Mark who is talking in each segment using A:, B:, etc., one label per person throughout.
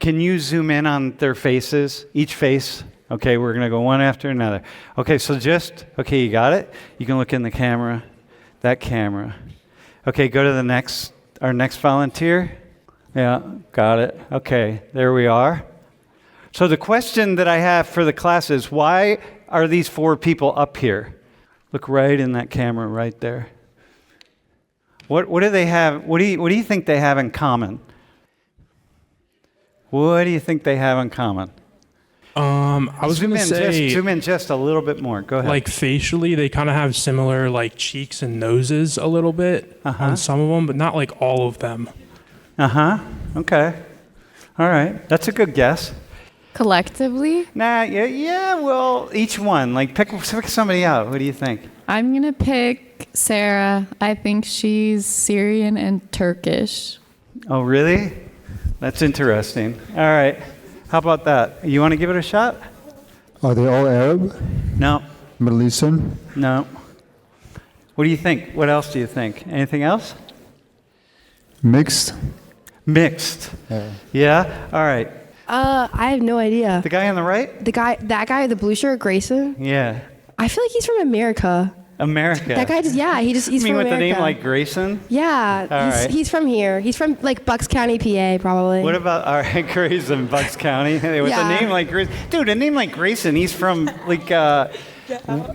A: can you zoom in on their faces, each face? Okay, we're going to go one after another. Okay, so okay, you got it? You can look in the camera, that camera. Okay, go to our next volunteer. Yeah, got it. Okay, there we are. So the question that I have for the class is, why are these 4 people up here? Look right in that camera right there. What do they have? What do you think they have in common? What do you think they have in common?
B: I was going to say...
A: Zoom in just a little bit more. Go ahead.
B: Like, facially, they kind of have similar, like, cheeks and noses a little bit on some of them, but not, like, all of them.
A: Okay. All right. That's a good guess.
C: Collectively?
A: Nah, yeah, well, each one. Like, pick somebody out. What do you think?
C: I'm going to pick Sarah. I think she's Syrian and Turkish.
A: Oh, really? That's interesting. All right. How about that? You want to give it a shot?
D: Are they all Arab?
A: No.
D: Middle Eastern?
A: No. What do you think? What else do you think? Anything else?
D: Mixed?
A: Mixed. Yeah? All right.
E: I have no idea.
A: The guy on the right?
E: That guy with the blue shirt, Grayson?
A: Yeah.
E: I feel like he's from America.
A: America.
E: That guy he's from America.
A: You mean with the name like Grayson?
E: Yeah. He's from here. He's from like Bucks County, PA, probably.
A: What about Grayson, Bucks County? With a name like Grayson. Dude, a name like Grayson, he's from like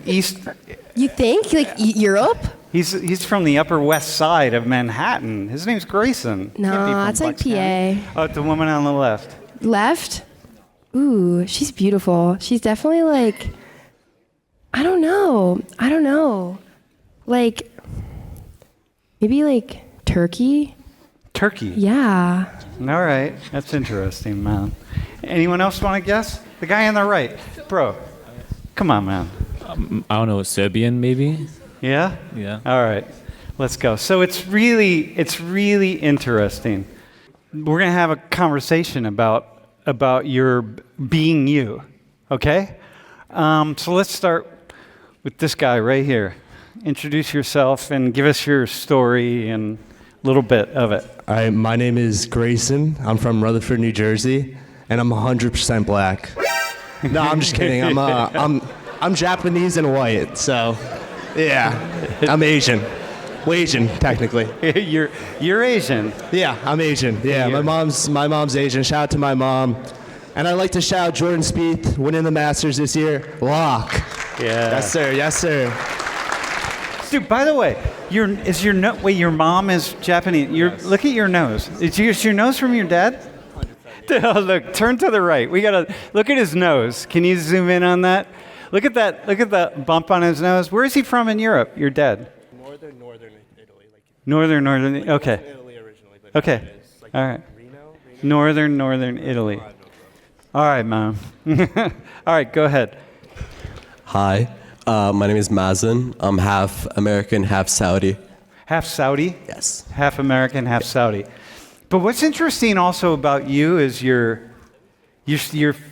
A: East.
E: You think? Like Europe?
A: He's from the Upper West Side of Manhattan. His name's Grayson.
E: No, that's like PA.
A: Oh, the woman on the left.
E: Left? Ooh, she's beautiful. She's definitely like, I don't know. Like, maybe like Turkey?
A: Turkey?
E: Yeah.
A: All right. That's interesting, man. Anyone else want to guess? The guy on the right. Bro, come on, man.
F: I don't know, Serbian maybe?
A: Yeah?
F: Yeah.
A: All right. Let's go. So it's really interesting. We're going to have a conversation about your being you, okay? So let's start with this guy right here. Introduce yourself and give us your story and a little bit of it.
G: All right, my name is Grayson. I'm from Rutherford, New Jersey, and I'm 100% black. No, I'm just kidding. I'm Japanese and white, so yeah, I'm Asian. Well, Asian, technically.
A: You're Asian.
G: Yeah, I'm Asian. Yeah, my mom's Asian. Shout out to my mom. And I'd like to shout out Jordan Spieth, winning the Masters this year. Lock.
A: Yeah.
G: Yes, sir.
A: Dude, by the way, your mom is Japanese. Look at your nose. Is your nose from your dad? Look, turn to the right. We gotta look at his nose. Can you zoom in on that? Look at that. Look at that bump on his nose. Where is he from in Europe? Your dad?
G: Northern Italy.
A: Northern. Okay.
G: Italy originally, but
A: okay. All right. Northern Italy. All right, Mom. All right, go ahead.
H: Hi, my name is Mazen. I'm half American, half Saudi.
A: Half Saudi?
H: Yes.
A: Half American, half Saudi. But what's interesting also about you is your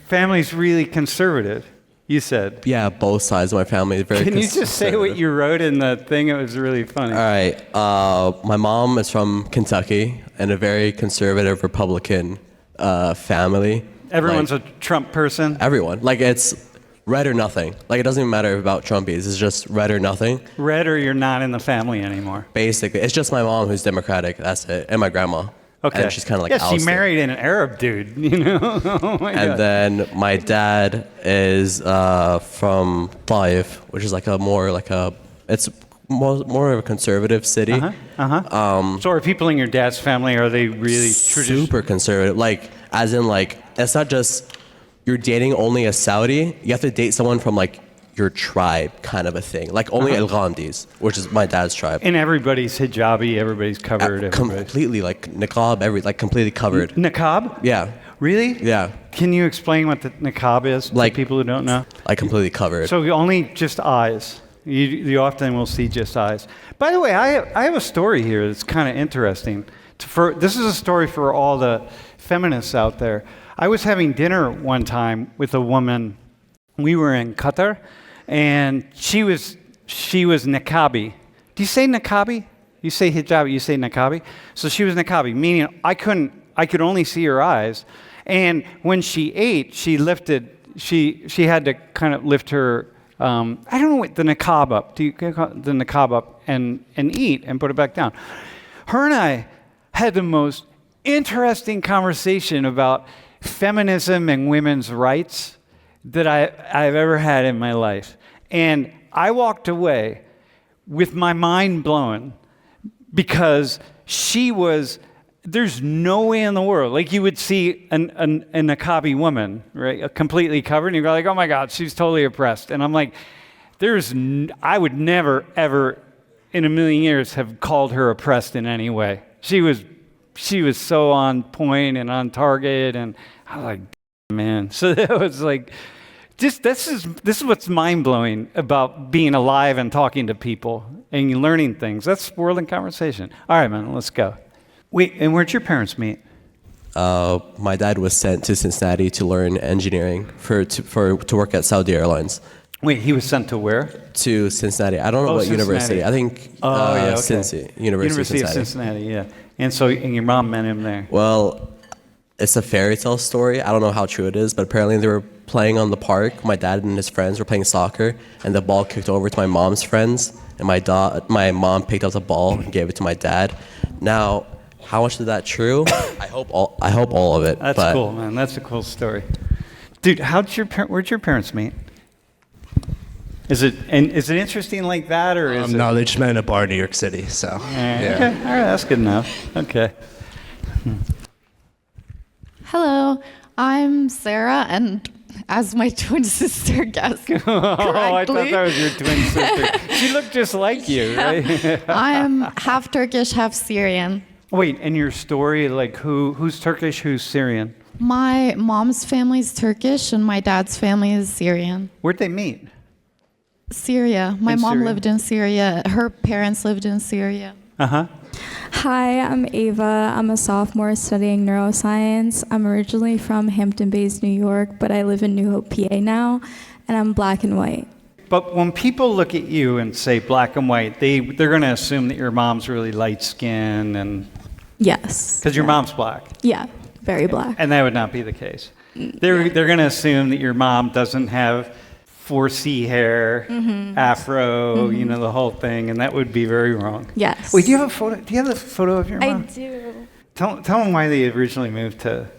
A: family's really conservative, you said.
H: Yeah, both sides of my family are very
A: Can you just say what you wrote in the thing? It was really funny.
H: All right. My mom is from Kentucky and a very conservative Republican family.
A: Everyone's a Trump person?
H: Everyone. Like, it's red or nothing. Like, it doesn't even matter about Trumpies. It's just red or nothing.
A: Red or you're not in the family anymore.
H: Basically. It's just my mom who's Democratic. That's it. And my grandma.
A: Okay.
H: And she's kind of like
A: she married an Arab dude, you know? Oh my God.
H: And then my dad is from Taif, which is it's more of a conservative city.
A: So are people in your dad's family, are they really
H: super conservative? Like, as in, like, it's not just you're dating only a Saudi. You have to date someone from, like, your tribe kind of a thing. Like, only El Ghandis, which is my dad's tribe.
A: And everybody's hijabi, everybody's covered.
H: Completely, like, niqab, completely covered.
A: Niqab?
H: Yeah.
A: Really?
H: Yeah.
A: Can you explain what the niqab is to people who don't know?
H: Like, completely covered.
A: So only just eyes. You often will see just eyes. By the way, I have a story here that's kind of interesting. This is a story for all the feminists out there. I was having dinner one time with a woman. We were in Qatar, and she was niqabi. Do you say niqabi? You say hijabi, you say niqabi. So she was niqabi, meaning I couldn't I could only see her eyes. And when she ate, she had to kind of lift her, I don't know what, the niqab up. Do you call it the niqab up and eat and put it back down? Her and I had the most interesting conversation about feminism and women's rights that I've ever had in my life. And I walked away with my mind blown because there's no way in the world, like you would see a niqabi woman, right, completely covered, and you'd be like, oh my God, she's totally oppressed. And I'm like, I would never, ever in a million years have called her oppressed in any way. She was so on point and on target, and I was like, man. So that was like, just this is what's mind-blowing about being alive and talking to people and learning things. That's World in Conversation. All right, man, let's go. Wait, and where'd your parents meet?
H: My dad was sent to Cincinnati to learn engineering to work at Saudi Airlines.
A: Wait, he was sent to where?
H: To Cincinnati. I don't know what
A: Cincinnati.
H: university. I think
A: okay.
H: Cincy, University
A: of Cincinnati, yeah. And your mom met him there.
H: Well, it's a fairy tale story. I don't know how true it is, but apparently they were playing on the park. My dad and his friends were playing soccer, and the ball kicked over to my mom's friends, and my mom picked up the ball and gave it to my dad. Now, how much is that true? I hope all of it.
A: That's cool, man. That's a cool story. Dude, where'd your parents meet? Is it interesting like that, or is it?
G: No, they just met in a bar in New York City. So yeah.
A: Okay, all right, that's good enough. Okay.
C: Hello, I'm Sarah, and as my twin sister guessed correctly,
A: I thought that was your twin sister. She looked just like you, right?
C: I'm half Turkish, half Syrian.
A: Wait, and your story, like who's Turkish, who's Syrian?
C: My mom's family is Turkish, and my dad's family is Syrian.
A: Where'd they meet?
C: Syria. My mom
A: Syria?
C: lived in Syria. Her parents lived in Syria.
A: Uh-huh.
I: Hi, I'm Ava. I'm a sophomore studying neuroscience. I'm originally from Hampton Bays, New York, but I live in New Hope, PA now, and I'm black and white.
A: But when people look at you and say black and white, they're going to assume that your mom's really light skinned, and
I: Yes.
A: because your mom's black.
I: Yeah, very black.
A: And that would not be the case. They're going to assume that your mom doesn't have 4C hair, afro, the whole thing, and that would be very wrong.
I: Yes.
A: Wait, do you have a photo? Do you have a photo of your
I: I
A: mom?
I: do.
A: Tell them why they originally moved to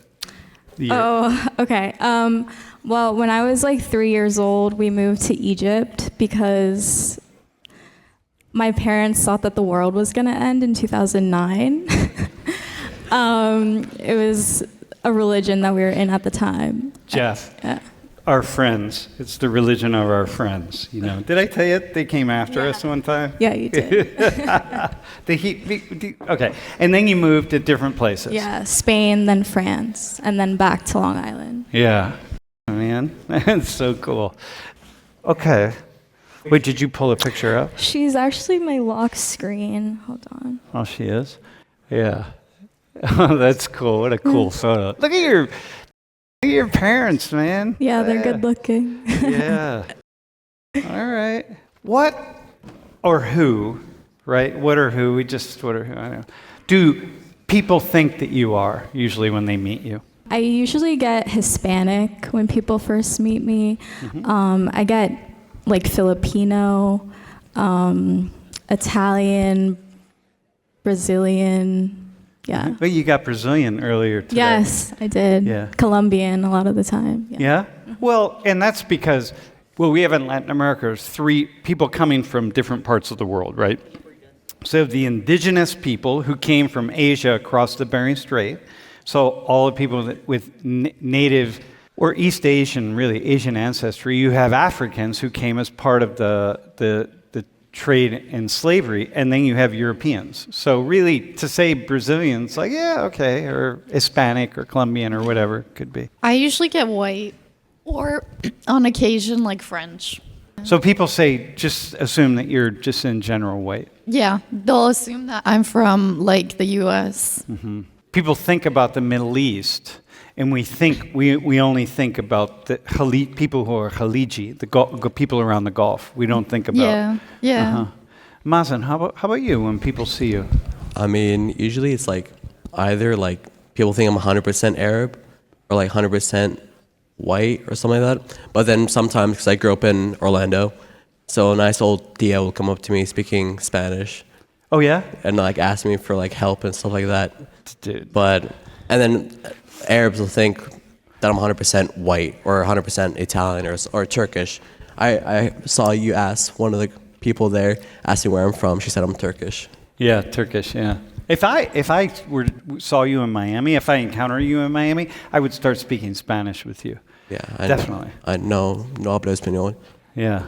A: the U.S.
I: Oh, okay. Well, when I was like 3 years old, we moved to Egypt because my parents thought that the world was going to end in 2009. It was a religion that we were in at the time.
A: Jeff,
I: Yeah.
A: our friends. It's the religion of our friends. Did I tell you they came after us one time?
I: Yeah, you did.
A: Okay, and then you moved to different places.
I: Yeah, Spain, then France, and then back to Long Island.
A: Yeah, man, that's so cool. Okay, wait, did you pull a picture up?
I: She's actually my lock screen. Hold on.
A: Oh, she is. Yeah. Oh, that's cool. What a cool photo. Look at your parents, man.
I: Yeah, they're good looking.
A: Yeah. All right. What or who, right? What or who? What or who? I don't know. Do people think that you are usually when they meet you?
I: I usually get Hispanic when people first meet me. I get like Filipino, Italian, Brazilian. Yeah.
A: But you got Brazilian earlier today.
I: Yes, I did.
A: Yeah.
I: Colombian a lot of the time.
A: Yeah? Well, and that's because, we have in Latin America, there's 3 people coming from different parts of the world, right? So the indigenous people who came from Asia across the Bering Strait, so all the people with native or East Asian, really Asian ancestry. You have Africans who came as part of the trade and slavery, and then you have Europeans. So really, to say Brazilians, like, yeah, okay, or Hispanic or Colombian or whatever it could be.
C: I usually get white, or on occasion, like French.
A: So people say, just assume that you're just in general white.
C: Yeah, they'll assume that I'm from like the U.S.
A: People think about the Middle East, and we only think about the people who are Khaliji, the people around the Gulf. We don't think about.
C: Yeah.
A: Mazen, how about you when people see you?
H: I mean, usually it's like either like people think I'm 100% Arab or like 100% white or something like that. But then sometimes, because I grew up in Orlando, so a nice old Tia will come up to me speaking Spanish
A: Oh yeah,
H: and like ask me for like help and stuff like that.
A: dude.
H: And then Arabs will think that I'm 100% white or 100% Italian or Turkish. I saw you ask one of the people there, asked me where I'm from. She said I'm Turkish.
A: Yeah, Turkish. Yeah. If I saw you in Miami, if I encounter you in Miami, I would start speaking Spanish with you.
H: Yeah,
A: Definitely.
H: I know, no hablo español.
A: Yeah.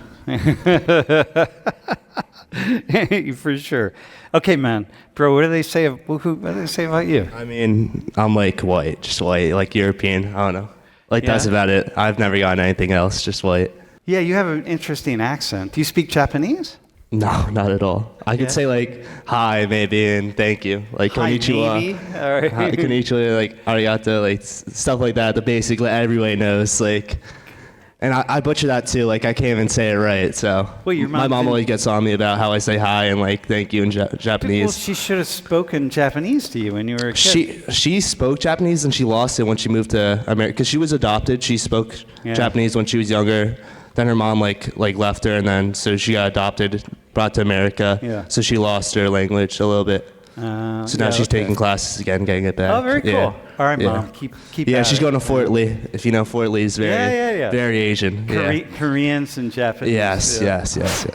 A: For sure. Okay, man. Bro, what do they say? What do they say about you?
G: I mean, I'm like white, just white, like European. I don't know. Like that's
A: Yeah.
G: about it. I've never gotten anything else, just white.
A: Yeah, you have an interesting accent. Do you speak Japanese?
G: No, not at all. I
A: Yeah?
G: could say like hi maybe and thank you, like
A: Hi,
G: konnichiwa,
A: maybe. All right.
G: hi, konnichiwa, like arigato, like stuff like that. The basic that everybody knows, like. And I butcher that too. Like I can't even say it right. So
A: Well, your
G: my
A: mom
G: mom
A: didn't-
G: always gets on me about how I say hi and like thank you in Japanese.
A: Well, she should have spoken Japanese to you when you were a kid.
G: She spoke Japanese and she lost it when she moved to America because she was adopted. She spoke
A: Yeah.
G: Japanese when she was younger. Then her mom like left her and then so she got adopted, brought to America.
A: Yeah.
G: So she lost her language a little bit. So now
A: yeah,
G: she's
A: okay.
G: taking classes again, getting it back.
A: Oh, very cool.
G: Yeah.
A: All right,
G: Yeah.
A: Mom. Keep.
G: Yeah,
A: at
G: she's
A: it.
G: going to Fort Lee. If you know Fort Lee is very
A: Yeah.
G: very Asian. Yeah.
A: Koreans and Japanese.
G: Yes,
A: Yeah.
G: yes.